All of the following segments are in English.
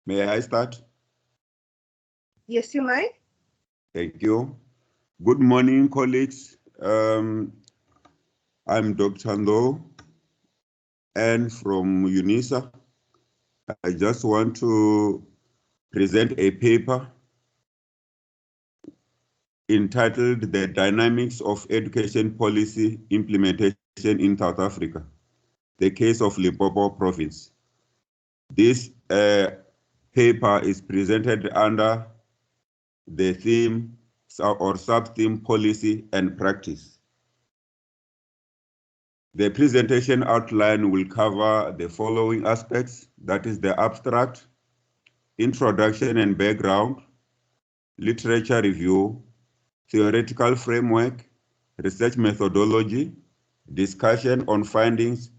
May I start? Yes, you may. Thank you. Good morning, colleagues. I'm Dr. Ndou, and from UNISA. I just want to present a paper entitled The Dynamics of Education Policy Implementation in South Africa, the case of Limpopo province. This paper is presented under the theme or sub-theme policy and practice. The presentation outline will cover the following aspects, that is the abstract, introduction and background, literature review, theoretical framework, research methodology, discussion on findings,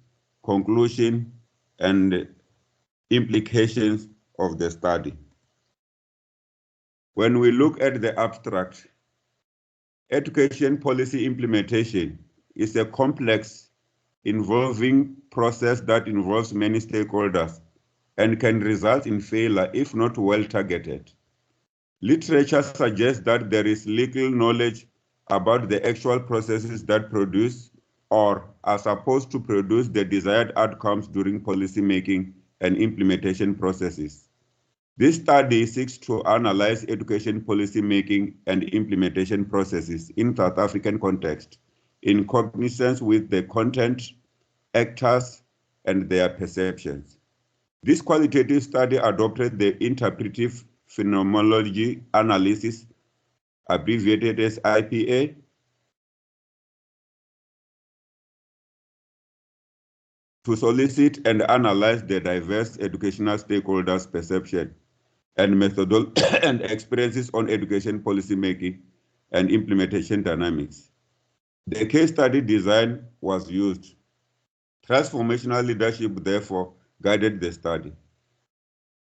conclusion, and implications of the study. When we look at the abstract, education policy implementation is a complex involving process that involves many stakeholders and can result in failure if not well targeted. Literature suggests that there is little knowledge about the actual processes that produce or are supposed to produce the desired outcomes during policy making and implementation processes. This study seeks to analyze education policy making and implementation processes in South African context in cognizance with the content, actors, and their perceptions. This qualitative study adopted the interpretive phenomenology analysis, abbreviated as IPA, to solicit and analyze the diverse educational stakeholders' perception and methodology and experiences on education policy making and implementation dynamics. The case study design was used. Transformational leadership, therefore, guided the study.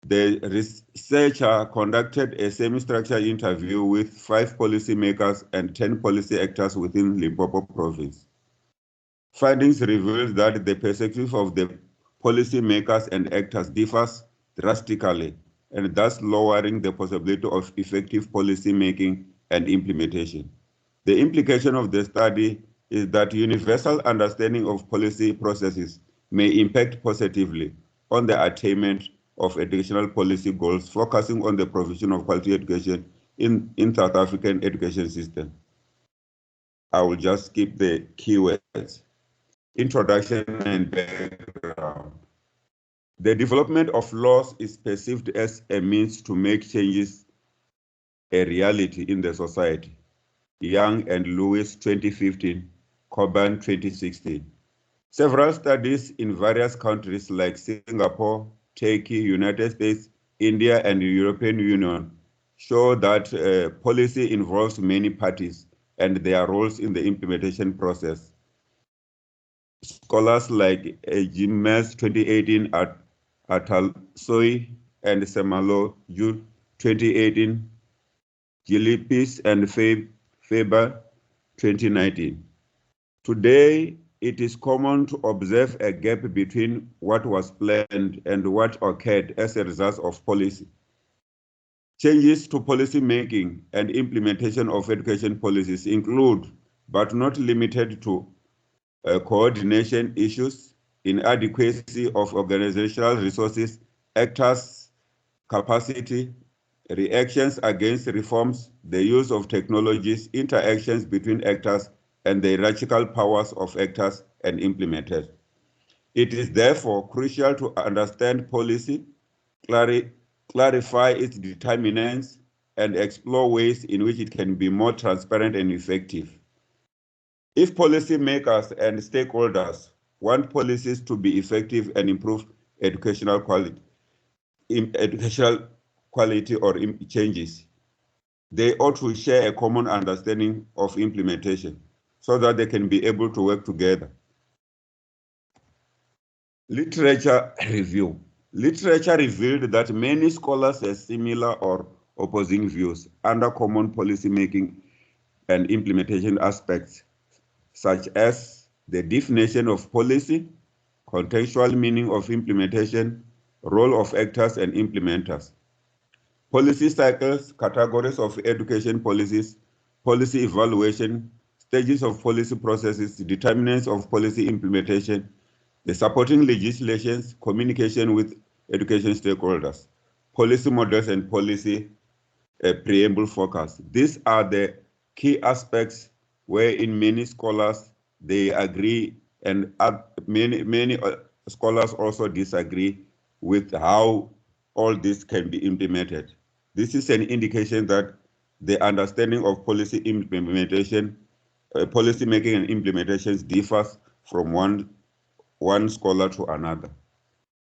The researcher conducted a semi-structured interview with 5 policymakers and 10 policy actors within Limpopo province. Findings revealed that the perspective of the policymakers and actors differs drastically, and thus lowering the possibility of effective policy making and implementation. The implication of the study is that universal understanding of policy processes may impact positively on the attainment of educational policy goals, focusing on the provision of quality education in South African education system. I will just skip the keywords. Introduction and background. The development of laws is perceived as a means to make changes a reality in the society. Young and Lewis 2015, Coburn 2016. Several studies in various countries like Singapore, Turkey, United States, India, and the European Union show that policy involves many parties and their roles in the implementation process. Scholars like Jimenez 2018 at Atalsoy and Semalo 2018, Gillipis and Faber 2019. Today, it is common to observe a gap between what was planned and what occurred as a result of policy. Changes to policy making and implementation of education policies include, but not limited to, coordination issues, inadequacy of organizational resources, actors' capacity, reactions against reforms, the use of technologies, interactions between actors, and the hierarchical powers of actors and implementers. It is therefore crucial to understand policy, clarify its determinants, and explore ways in which it can be more transparent and effective. If policymakers and stakeholders want policies to be effective and improve educational quality or changes, they ought to share a common understanding of implementation so that they can be able to work together. Literature review. Literature revealed that many scholars have similar or opposing views under common policy making and implementation aspects, such as the definition of policy, contextual meaning of implementation, role of actors and implementers. Policy cycles, categories of education policies, policy evaluation, stages of policy processes, determinants of policy implementation, the supporting legislations, communication with education stakeholders, policy models and policy preamble focus. These are the key aspects where in many scholars they agree and many scholars also disagree with how all this can be implemented. This is an indication that the understanding of policy implementation, policy making and implementations differs from one scholar to another.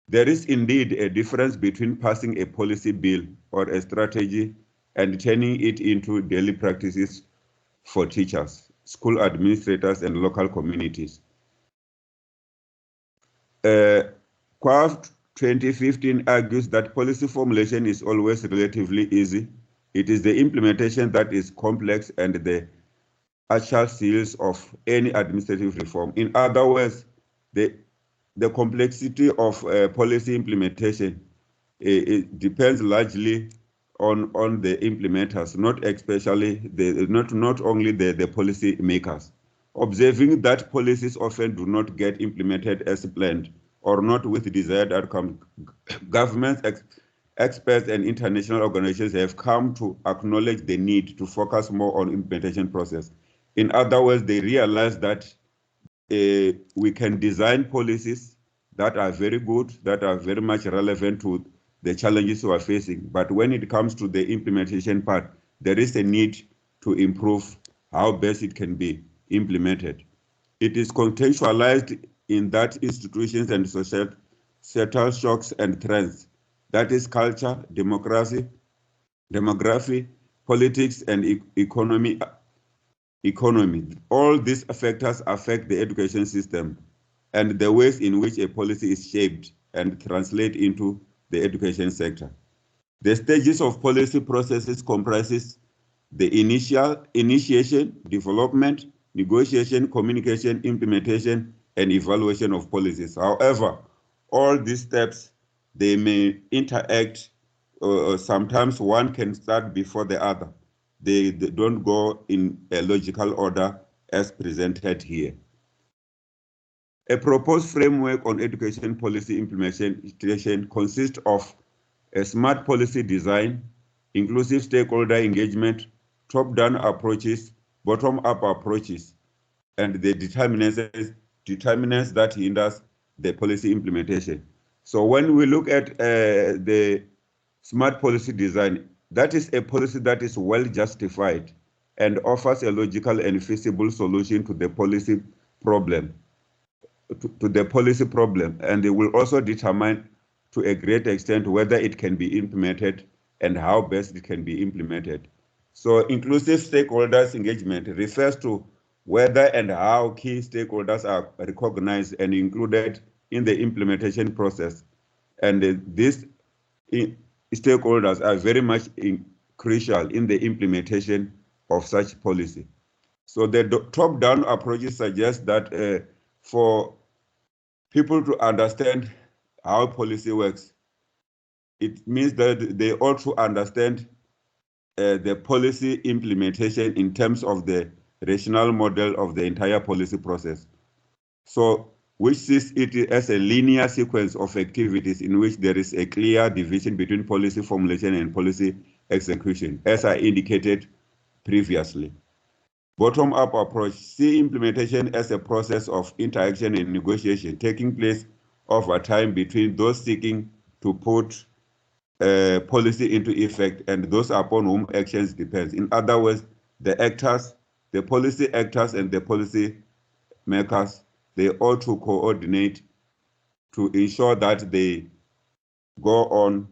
There is indeed a difference between passing a policy bill or a strategy and turning it into daily practices for teachers, school administrators, and local communities. QAF 2015 argues that policy formulation is always relatively easy. It is the implementation that is complex and the actual seals of any administrative reform. In other words, the complexity of policy implementation it depends largely on the implementers, not especially not only the policy makers. Observing that policies often do not get implemented as planned or not with desired outcomes, governments, experts, and international organizations have come to acknowledge the need to focus more on implementation process. In other words, they realize that we can design policies that are very good, that are very much relevant to the challenges we are facing. But when it comes to the implementation part, there is a need to improve how best it can be implemented. It is contextualized in that institutions and societal shocks and trends, that is culture, democracy, demography, politics, and economy. All these factors affect the education system and the ways in which a policy is shaped and translate into the education sector. The stages of policy processes comprises the initiation, development, negotiation, communication, implementation, and evaluation of policies. However, all these steps, they may interact, sometimes one can start before the other. They don't go in a logical order as presented here. A proposed framework on education policy implementation consists of a smart policy design, inclusive stakeholder engagement, top-down approaches, bottom-up approaches, and the determinants that hinders the policy implementation. So when we look at the smart policy design, that is a policy that is well justified and offers a logical and feasible solution to the policy problem. And it will also determine to a great extent whether it can be implemented and how best it can be implemented. So inclusive stakeholders engagement refers to whether and how key stakeholders are recognized and included in the implementation process. And these stakeholders are very much crucial in the implementation of such policy. So the top-down approaches suggest that for people to understand how policy works, it means that they ought to understand the policy implementation in terms of the rational model of the entire policy process. So, which sees it as a linear sequence of activities in which there is a clear division between policy formulation and policy execution, as I indicated previously. Bottom-up approach, see implementation as a process of interaction and negotiation taking place over time between those seeking to put policy into effect and those upon whom actions depends. In other words, the actors, the policy actors and the policy makers, they ought to coordinate to ensure that they go on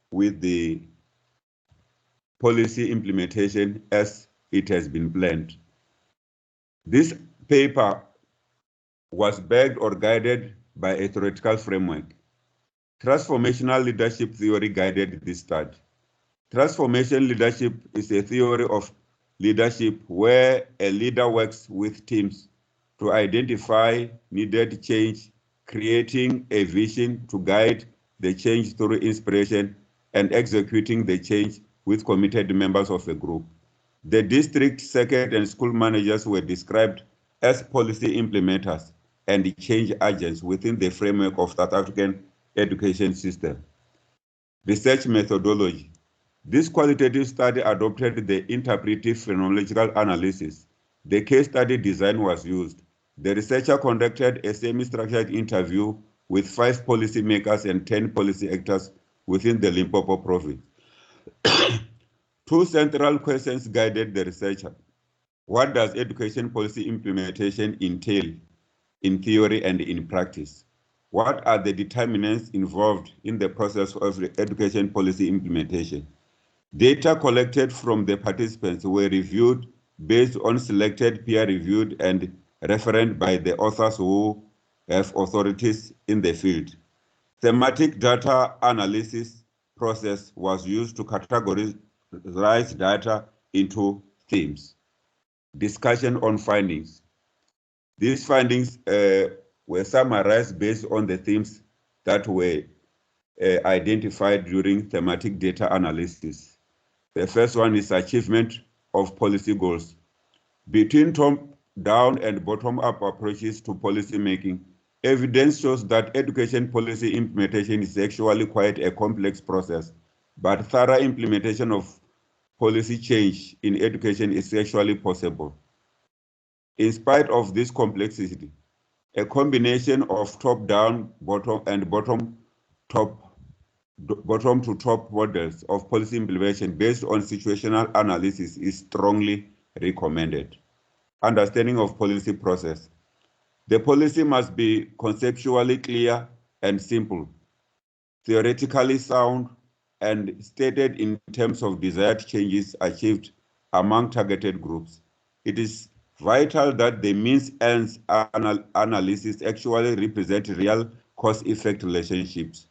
with the policy implementation as it has been planned. This paper was backed or guided by a theoretical framework. Transformational leadership theory guided this study. Transformation leadership is a theory of leadership where a leader works with teams to identify needed change, creating a vision to guide the change through inspiration, and executing the change with committed members of a group. The district, circuit, and school managers were described as policy implementers and change agents within the framework of South African education system. Research methodology. This qualitative study adopted the interpretive phenomenological analysis. The case study design was used. The researcher conducted a semi-structured interview with 5 policymakers and 10 policy actors within the Limpopo province. 2 central questions guided the researcher. What does education policy implementation entail in theory and in practice? What are the determinants involved in the process of education policy implementation? Data collected from the participants were reviewed based on selected peer-reviewed and referenced by the authors who have authorities in the field. Thematic data analysis process was used to categorize data into themes. Discussion on findings. These findings were summarized based on the themes that were identified during thematic data analysis. The first one is achievement of policy goals. Between top-down and bottom-up approaches to policy making, evidence shows that education policy implementation is actually quite a complex process, but thorough implementation of policy change in education is actually possible. In spite of this complexity, a combination of top-down, bottom, and bottom-to-top models of policy implementation based on situational analysis is strongly recommended. Understanding of policy process. The policy must be conceptually clear and simple, theoretically sound, and stated in terms of desired changes achieved among targeted groups. It is vital that the means-ends analysis actually represent real cause-effect relationships.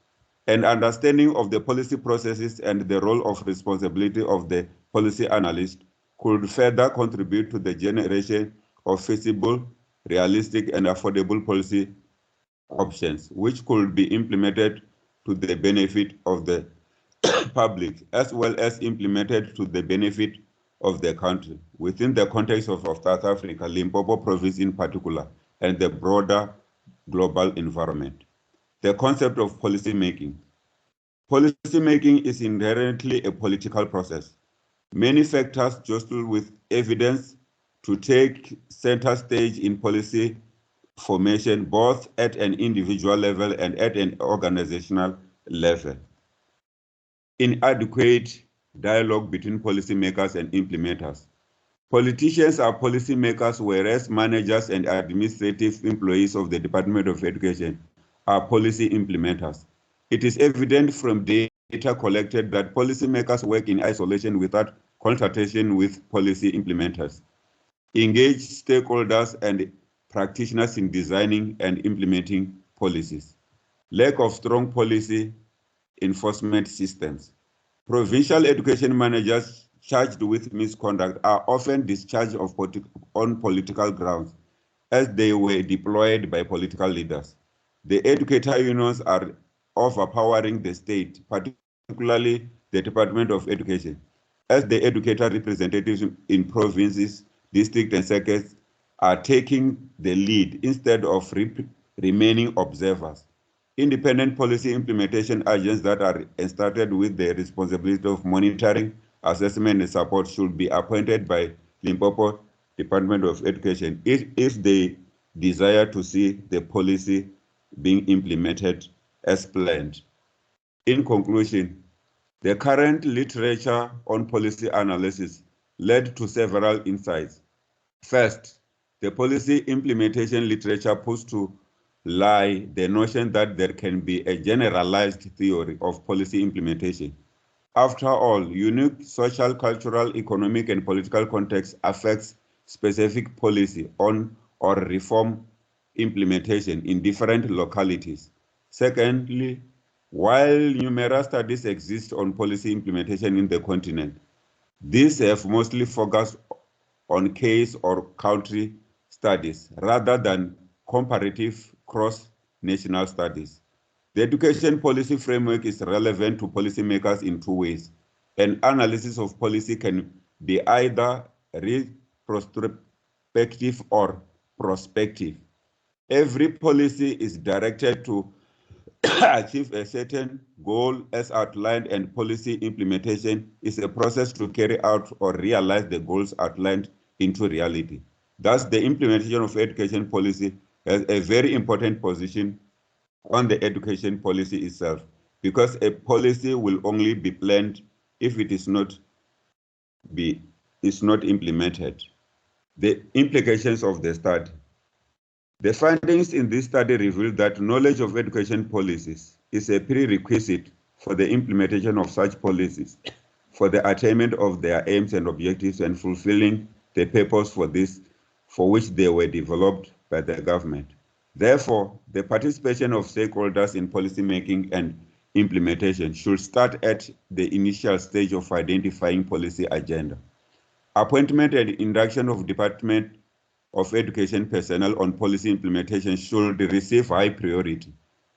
An understanding of the policy processes and the role of responsibility of the policy analyst could further contribute to the generation of feasible, realistic, and affordable policy options, which could be implemented to the benefit of the public, as well as implemented to the benefit of the country, within the context of South Africa, Limpopo province in particular, and the broader global environment. The concept of policy making. Policy making is inherently a political process. Many factors jostle with evidence to take center stage in policy formation, both at an individual level and at an organizational level. Inadequate dialogue between policymakers and implementers. Politicians are policymakers, whereas managers and administrative employees of the Department of Education are policy implementers. It is evident from data collected that policymakers work in isolation without consultation with policy implementers, engage stakeholders and practitioners in designing and implementing policies. Lack of strong policy enforcement systems. Provincial education managers charged with misconduct are often discharged on political grounds, as they were deployed by political leaders. The educator unions are overpowering the state, particularly the Department of Education, as the educator representatives in provinces, districts, and circuits are taking the lead instead of remaining observers. Independent policy implementation agents that are entrusted with the responsibility of monitoring, assessment, and support should be appointed by Limpopo Department of Education if they desire to see the policy being implemented as planned. In conclusion, the current literature on policy analysis led to several insights. First, the policy implementation literature puts to lie the notion that there can be a generalized theory of policy implementation. After all, unique social, cultural, economic, and political context affects specific policy on or reform implementation in different localities. Secondly, while numerous studies exist on policy implementation in the continent, these have mostly focused on case or country studies rather than comparative cross-national studies. The education policy framework is relevant to policymakers in two ways. An analysis of policy can be either retrospective or prospective. Every policy is directed to achieve a certain goal as outlined, and policy implementation is a process to carry out or realize the goals outlined into reality. Thus, the implementation of education policy has a very important position on the education policy itself, because a policy will only be planned if it is not implemented. The implications of the study. The findings in this study reveal that knowledge of education policies is a prerequisite for the implementation of such policies, for the attainment of their aims and objectives, and fulfilling the purpose for which they were developed by the government. Therefore, the participation of stakeholders in policymaking and implementation should start at the initial stage of identifying policy agenda. Appointment and induction of Department of Education personnel on policy implementation should receive high priority.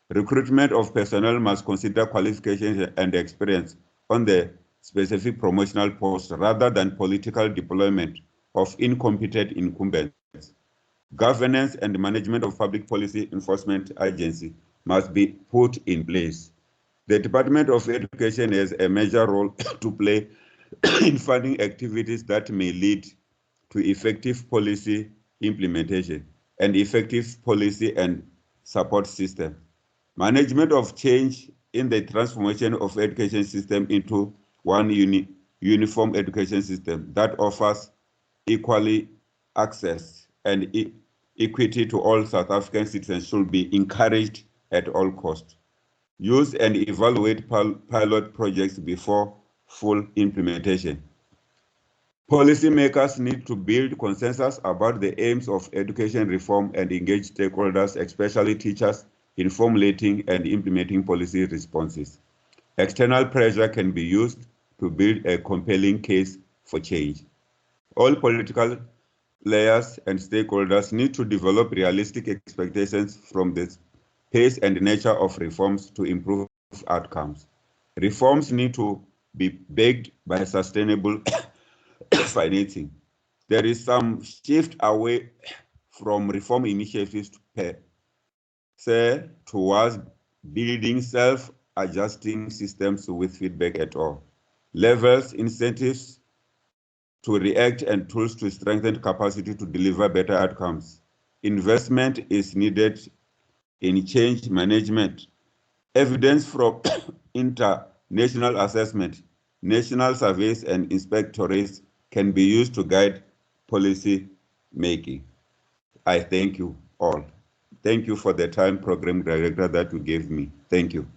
Recruitment of personnel must consider qualifications and experience on the specific promotional post rather than political deployment of incompetent incumbents. Governance and management of public policy enforcement agency must be put in place. The Department of Education has a major role to play in funding activities that may lead to effective policy implementation and effective policy and support system. Management of change in the transformation of education system into one uniform education system that offers equally access and equity to all South African citizens should be encouraged at all costs. Use and evaluate pilot projects before full implementation. Policymakers need to build consensus about the aims of education reform and engage stakeholders, especially teachers, in formulating and implementing policy responses. External pressure can be used to build a compelling case for change. All political players and stakeholders need to develop realistic expectations from the pace and nature of reforms to improve outcomes. Reforms need to be backed by sustainable financing. There is some shift away from reform initiatives towards building self-adjusting systems with feedback at all levels, incentives to react, and tools to strengthen capacity to deliver better outcomes. Investment is needed in change management. Evidence from international assessment, national surveys, and inspectorates can be used to guide policy making. I thank you all. Thank you for the time, Program Director, that you gave me. Thank you.